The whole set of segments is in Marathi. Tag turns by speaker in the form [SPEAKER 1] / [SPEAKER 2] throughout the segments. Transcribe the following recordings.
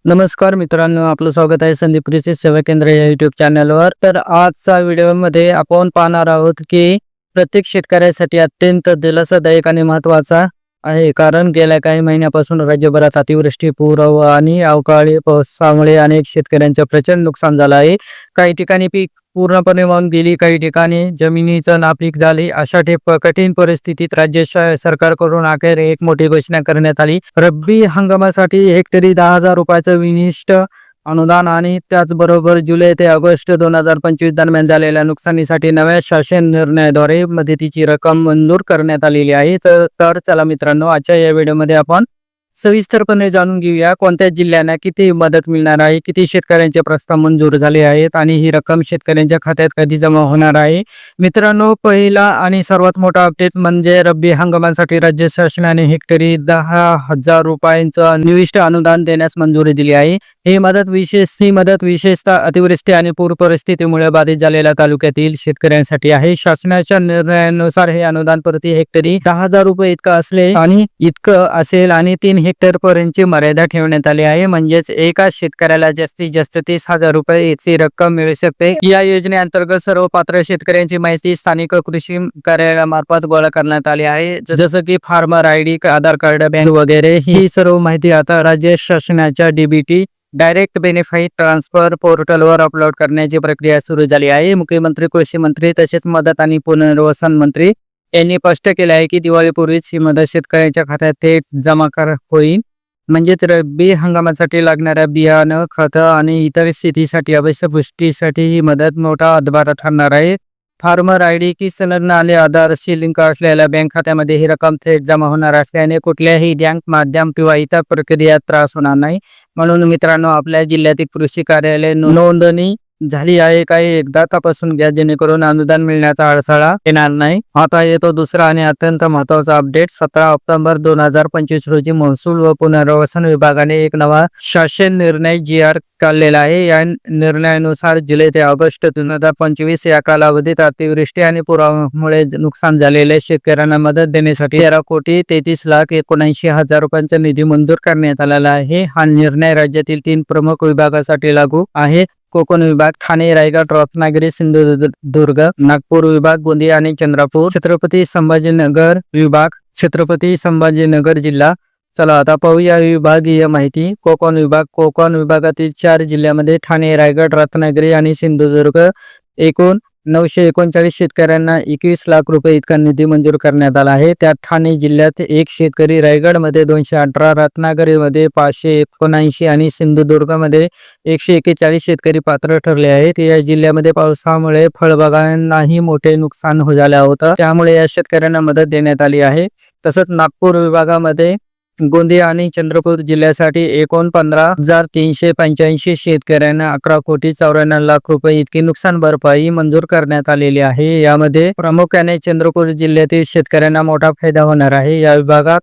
[SPEAKER 1] नमस्कार मित्रांनो, आपलं स्वागत आहे संदीप कृषी सेवा केंद्र या युट्यूब चॅनलवर. तर आजच्या व्हिडिओमध्ये आपण पाहणार आहोत की प्रत्येक शेतकऱ्यासाठी अत्यंत दिलासादायक आणि महत्त्वाचा आहे. कारण गेल्या काही महिन्यापासून राज्यभरात अतिवृष्टी, पूर आणि अवकाळी पावसामुळे अनेक शेतकऱ्यांचे प्रचंड नुकसान झालं आहे. काही ठिकाणी पीक पूर्णपणे वाहून गेली, काही ठिकाणी जमिनीचं नापीक झाली. अशा कठीण परिस्थितीत राज्य सरकारकडून अखेर एक मोठी घोषणा करण्यात आली. रब्बी हंगामासाठी हेक्टरी 10,000 रुपयाचं विशिष्ट अनुदान आणि त्याचबरोबर जुलै ते ऑगस्ट 2025 दरम्यान झालेल्या नुकसानीसाठी नव्या शासन निर्णयाद्वारे मदतीची रक्कम मंजूर करण्यात आलेली आहे. तर चला मित्रांनो, आजच्या या व्हिडिओमध्ये आपण सविस्तरपणे जाणून घेऊया कोणत्या जिल्ह्यांना किती मदत मिळणार आहे, किती शेतकऱ्यांचे प्रस्ताव मंजूर झाले आहेत आणि ही रक्कम शेतकऱ्यांच्या खात्यात कधी जमा होणार आहे. मित्रांनो, पहिला आणि सर्वात मोठा अपडेट म्हणजे रब्बी हंगामासाठी राज्य शासनाने हेक्टरी 10,000 रुपयांचं निविष्ट अनुदान देण्यास मंजुरी दिली आहे. ही मदत विशेषतः अतिवृष्टी आणि पूर परिस्थितीमुळे बाधित झालेल्या तालुक्यातील शेतकऱ्यांसाठी आहे. शासनाच्या निर्णयानुसार हे अनुदान प्रति हेक्टरी 10,000 रुपये इतकं असेल आणि 3 हेक्टर पर्यंतची मर्यादा ठेवण्यात आली आहे. म्हणजेच एका शेतकऱ्याला जास्तीत जास्त 30,000 रुपये इतकी रक्कम मिळू शकते. या योजनेअंतर्गत सर्व पात्र शेतकऱ्यांची माहिती स्थानिक कृषी कार्यालयामार्फत गोळा करण्यात आली आहे. जसं की फार्मर आयडी, आधार कार्ड, बँक वगैरे. ही सर्व माहिती आता राज्य शासनाच्या डीबीटी डायरेक्ट बेनिफिट ट्रान्सफर पोर्टलवर अपलोड करण्याची प्रक्रिया सुरू झाली आहे. मुख्यमंत्री, कृषी मंत्री तसेच मदत आणि पुनर्वसन मंत्री यांनी स्पष्ट केले आहे की दिवाळीपूर्वीच ही मदत शेतकऱ्यांच्या खात्यात थेट जमा होईल. म्हणजेच रब्बी हंगामासाठी लागणाऱ्या बियाणं, खतं आणि इतर शेतीसाठी आवश्यक गोष्टीसाठी ही मदत मोठा हातभार ठरणार आहे. फार्मर आयडी की संलग्न आले आधारशी लिंक असलेल्या बँक खात्यामध्ये ही रक्कम थेट जमा होणार असल्याने कुठल्याही बँक माध्यम किंवा इतर प्रक्रियेत त्रास होणार नाही. म्हणून मित्रांनो, आपल्या जिल्ह्यातील कृषी कार्यालय नोंदणी झाली आहे काही एकदा तपासून घ्या, जेणेकरून अनुदान मिळण्याचा अडथळा येणार नाही. आता येतो दुसरा आणि अत्यंत महत्त्वाचा अपडेट. 17 ऑक्टोबर 2025 रोजी महसूल व पुनर्वसन विभागाने एक नवा शासन निर्णय GR काढलेला आहे. या निर्णयानुसार जुलै ते ऑगस्ट 2025 या कालावधीत अतिवृष्टी आणि पुरामुळे नुकसान झालेल्या शेतकऱ्यांना मदत देण्यासाठी 13,33,79,000 रुपयांचा निधी मंजूर करण्यात आलेला आहे. हा निर्णय राज्यातील 3 प्रमुख विभागासाठी लागू आहे. कोकण विभाग, ठाणे, रायगड, रत्नागिरी, सिंधुदुर्ग, नागपूर विभाग, गोंदिया आणि चंद्रपूर, छत्रपती संभाजीनगर विभाग, छत्रपती संभाजीनगर जिल्हा. चला आता पाहूया विभागीय माहिती. कोकण विभागातील 4 जिल्ह्यामध्ये ठाणे, रायगड, रत्नागिरी आणि सिंधुदुर्ग एकूण 939 शेतकऱ्यांना 21 लाख रुपये इतका निधी मंजूर करण्यात आला आहे. त्यात ठाणे जिल्ह्यात 1 शेतकरी, रायगडमध्ये 218, रत्नागिरीमध्ये 579 आणि सिंधुदुर्गमध्ये 141 शेतकरी पात्र ठरले आहेत. या जिल्ह्यामध्ये पावसामुळे फळबागांनाही मोठे नुकसान झाले होते, त्यामुळे या शेतकऱ्यांना मदत देण्यात आली आहे. तसंच नागपूर विभागामध्ये गोंदिया आणि चंद्रपूर जिल्ह्यासाठी एकूण 15,385 शेतकऱ्यांना 11,94,00,000 रुपये इतकी नुकसान भरपाई मंजूर करण्यात आलेली आहे. यामध्ये प्रामुख्याने चंद्रपूर जिल्ह्यातील शेतकऱ्यांना मोठा फायदा होणार आहे. या विभागात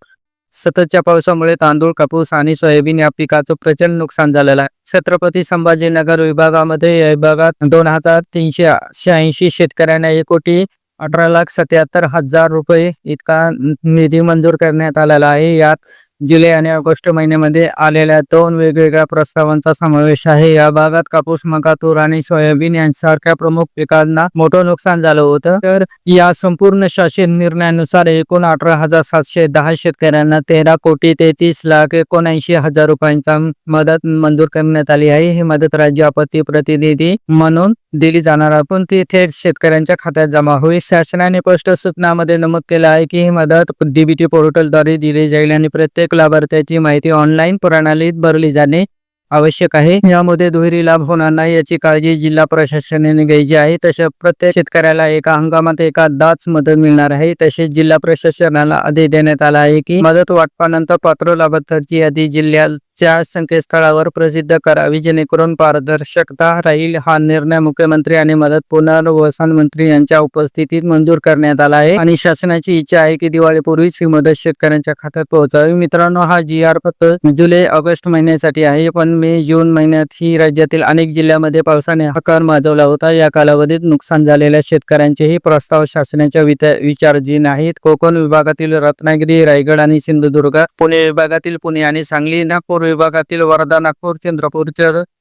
[SPEAKER 1] सततच्या पावसामुळे तांदूळ, कापूस आणि सोयाबीन या पिकाचं प्रचंड नुकसान झालेलं आहे. छत्रपती संभाजीनगर विभागामध्ये या विभागात 2,380 शेतकऱ्यांना 1,18,77,000 रुपये इतका निधी मंजूर करण्यात आलेला आहे. यात जुलै आणि ऑगस्ट महिन्यामध्ये आलेल्या 2 वेगवेगळ्या प्रस्तावांचा समावेश आहे. या भागात कापूस, मका, तूर आणि सोयाबीन यांसारख्या प्रमुख पिकांना मोठं नुकसान झालं होतं. तर या संपूर्ण शासन निर्णयानुसार एकूण 18,710 शेतकऱ्यांना 13,33,79,000 रुपयांचा मदत मंजूर करण्यात आली आहे. ही मदत राज्य आपत्ती प्रतिनिधी म्हणून दिली जाणार असून ती थेट शेतकऱ्यांच्या खात्यात जमा होईल. शासनाने स्पष्ट सूचनामध्ये नमूद केलं आहे की ही मदत डीबीटी पोर्टलद्वारे दिली जाईल आणि प्रत्येक लाभार्थ्याची माहिती ऑनलाईन प्रणालीत भरली जाणे आवश्यक आहे. यामध्ये दुहेरी लाभ होणार नाही याची काळजी जिल्हा प्रशासनाने घ्यायची आहे. तसेच प्रत्येक शेतकऱ्याला एका हंगामात एकदाच मदत मिळणार आहे. तसेच जिल्हा प्रशासनाला आदेश देण्यात आला आहे की मदत वाटपानंतर पात्र लाभार्थ्यांची यादी जिल्ह्याच्या संकेतस्थळावर प्रसिद्ध करावी, जेणेकरून पारदर्शकता राहील. हा निर्णय मुख्यमंत्री आणि मदत पुनर्वसन मंत्री यांच्या उपस्थितीत मंजूर करण्यात आला आहे आणि शासनाची इच्छा आहे की दिवाळीपूर्वीच ही मदत शेतकऱ्यांच्या खात्यात पोहोचावी. मित्रांनो, हा GR फक्त जुलै ऑगस्ट महिन्यासाठी आहे, पण मे जून महिन्यात ही राज्यातील अनेक जिल्ह्यामध्ये पावसाने हकार माजवला होता. या कालावधीत नुकसान झालेल्या शेतकऱ्यांचेही प्रस्ताव शासनाच्या विचाराधीन आहेत. कोकण विभागातील रत्नागिरी, रायगड आणि सिंधुदुर्ग, पुणे विभागातील पुणे आणि सांगली, नागपूर विभागातील वर्धा, नागपूर, चंद्रपूर,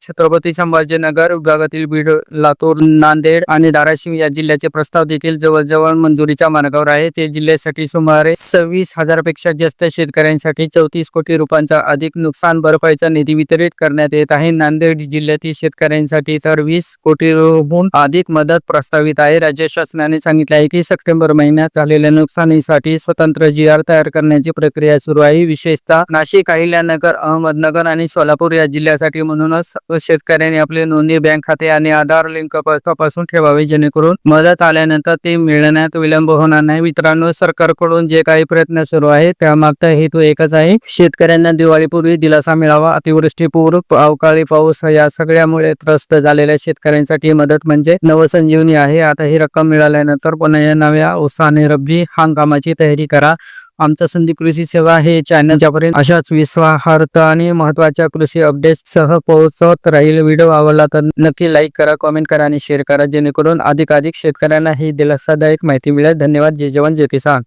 [SPEAKER 1] छत्रपती संभाजीनगर विभागातील बीड, लातूर, नांदेड आणि धाराशिव या जिल्ह्याचे प्रस्ताव देखील जवळजवळ मंजुरीच्या मार्गावर आहे. ते जिल्ह्यासाठी सुमारे 26,000 पेक्षा जास्त शेतकऱ्यांसाठी 34 कोटी रुपयांचा अधिक नुकसान भरपाईचा निधी वितरित करण्यात येत आहे. नांदेड जिल्ह्यातील शेतकऱ्यांसाठी तर 20 कोटीहून अधिक मदत प्रस्तावित आहे. राज्य शासनाने सांगितले आहे की सप्टेंबर महिन्यात झालेल्या नुकसानीसाठी स्वतंत्र जी.आर. तयार करण्याची प्रक्रिया सुरू आहे. विशेषतः नाशिक, अहिल्यानगर, अहमदनगर आणि सोलापूर या जिल्ह्यासाठी. म्हणूनच शेतकऱ्यांनी आपले नोंदणी, बँक खाते आणि आधार लिंक तपासून ठेवावे, जेणेकरून मदत आल्यानंतर ते मिळण्यात विलंब होणार नाही. मित्रांनो, सरकारकडून जे काही प्रयत्न सुरू आहेत त्यामागचा हेतू एकच आहे, शेतकऱ्यांना दिवाळीपूर्वी दिलासा मिळावा. अतिवृष्टी, पूर, अवकाळी पाऊस या सगळ्यामुळे त्रस्त झालेल्या शेतकऱ्यांसाठी मदत म्हणजे नवसंजीवनी आहे. आता ही रक्कम मिळाल्यानंतर पुन्हा या नव्या उत्साहाने रब्बी हंगामाची तयारी करा. आमचा संदीप कृषी सेवा हे चॅनल ज्यापर्यंत अशाच विश्वासार्ह आणि महत्त्वाच्या कृषी अपडेट्स सह पोहोचत राहील. व्हिडिओ आवडला तर नक्की लाईक करा, कमेंट करा आणि शेअर करा, जेणेकरून अधिकाधिक शेतकऱ्यांना ही दिलासादायक माहिती मिळेल. धन्यवाद. जय जवान, जय किसान.